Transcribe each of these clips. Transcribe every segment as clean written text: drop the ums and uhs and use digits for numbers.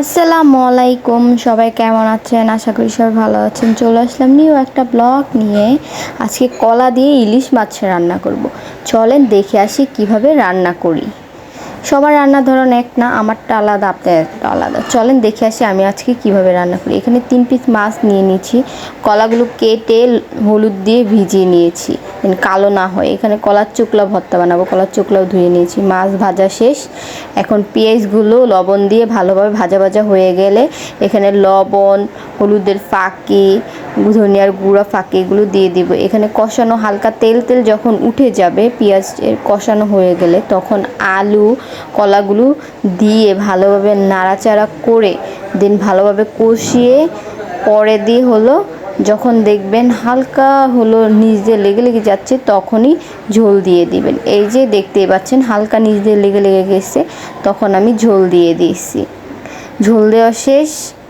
আসসালামু আলাইকুম, সবাই কেমন আছেন? আশা করি সবাই ভালো আছেন। চলে আসলাম নিউ একটা ব্লগ নিয়ে। আজকে কলা দিয়ে ইলিশ মাছ রান্না করব। চলেন দেখে আসি কিভাবে রান্না করি। সবার রান্নার ধরন এক না, আমারটা আলাদা, আপনারটা আলাদা। চলেন দেখে আসি আমি আজকে কিভাবে রান্না করি। এখানে 3 পিস মাছ নিয়ে নিয়েছি। কলাগুলো কেটে হলুদ দিয়ে ভিজিয়ে নিয়েছি, কালো না হয়। এখানে কলার চোকলা ভর্তা বানাবো, কলার চোকলাও ধুয়ে নিয়েছি। মাছ ভাজা শেষ। এখন পেঁয়াজগুলো লবণ দিয়ে ভালোভাবে ভাজা ভাজা হয়ে গেলে এখানে লবণ, হলুদের ফাঁকি, ধনিয়ার গুঁড়া ফাঁকি এগুলো দিয়ে দিব। এখানে কষানো হালকা তেল তেল যখন উঠে যাবে, পেঁয়াজের কষানো হয়ে গেলে তখন আলু কলাগুলো দিয়ে ভালোভাবে নাড়াচাড়া করে দেন ভালোভাবে কষিয়ে পরে দিয়ে যখন দেখবেন হালকা নিচ দিয়ে লেগে লেগে যাচ্ছে তখনই ঝোল দিয়ে দিবেন। এই যে দেখতেই পাচ্ছেন হালকা নিচ দিয়ে লেগে লেগে গেছে, তখন আমি ঝোল দিয়ে দিয়েছি। ঝোল দেওয়া শেষ,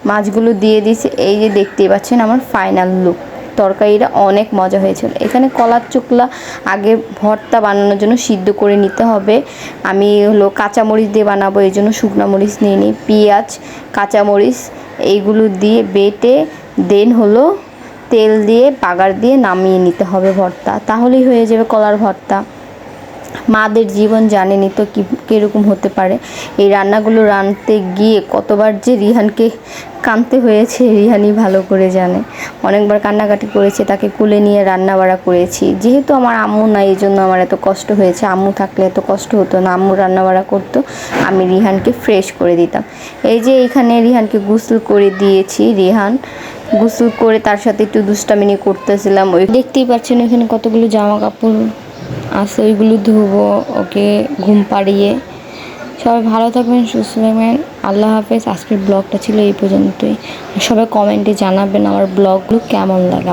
মাছগুলো দিয়ে দিয়েছি। এই যে দেখতেই পাচ্ছেন আমার ফাইনাল লুক। তরকারিটা অনেক মজা হয়েছিল। এখানে কলার চোকলা আগে ভর্তা বানানোর জন্য সিদ্ধ করে নিতে হবে। আমি কাঁচামরিচ দিয়ে বানাবো, এই জন্য শুকনো মরিচ নিয়ে নিই, পেঁয়াজ, কাঁচামরিচ এইগুলো দিয়ে বেটে দেন তেল দিয়ে বাগার দিয়ে নামিয়ে নিতে হবে ভর্তা, তাহলেই হয়ে যাবে কলার ভর্তা। মাদের জীবন জানেনই তো কীরকম হতে পারে। এই রান্নাগুলো রাঁধতে গিয়ে কতবার যে রিহানকে কাঁদতে হয়েছে রিহানই ভালো করে জানে। অনেকবার কান্নাকাটি করেছে, তাকে কুলে নিয়ে রান্না বাড়া করেছি। যেহেতু আমার আম্মু নাই, এই জন্য আমার এত কষ্ট হয়েছে। আম্মু থাকলে এত কষ্ট হতো না, আম্মু রান্না বাড়া করতো, আমি রিহানকে ফ্রেশ করে দিতাম। এই যে এইখানে রিহানকে গোসল করে দিয়েছি। রিহান গোসল করে তার সাথে একটু দুষ্টামিনি করতেছিলাম। ওই দেখতেই পাচ্ছেন এখানে কতগুলো জামা কাপড় আছে, ওইগুলো ধুবো ওকে ঘুম পাড়িয়ে। সবাই ভালো থাকবেন, সুস্থ থাকবেন। আল্লাহ হাফেজ। আজকের ব্লগটা ছিল এই পর্যন্তই। সবাই কমেন্টে জানাবেন আমার ব্লগগুলো কেমন লাগে।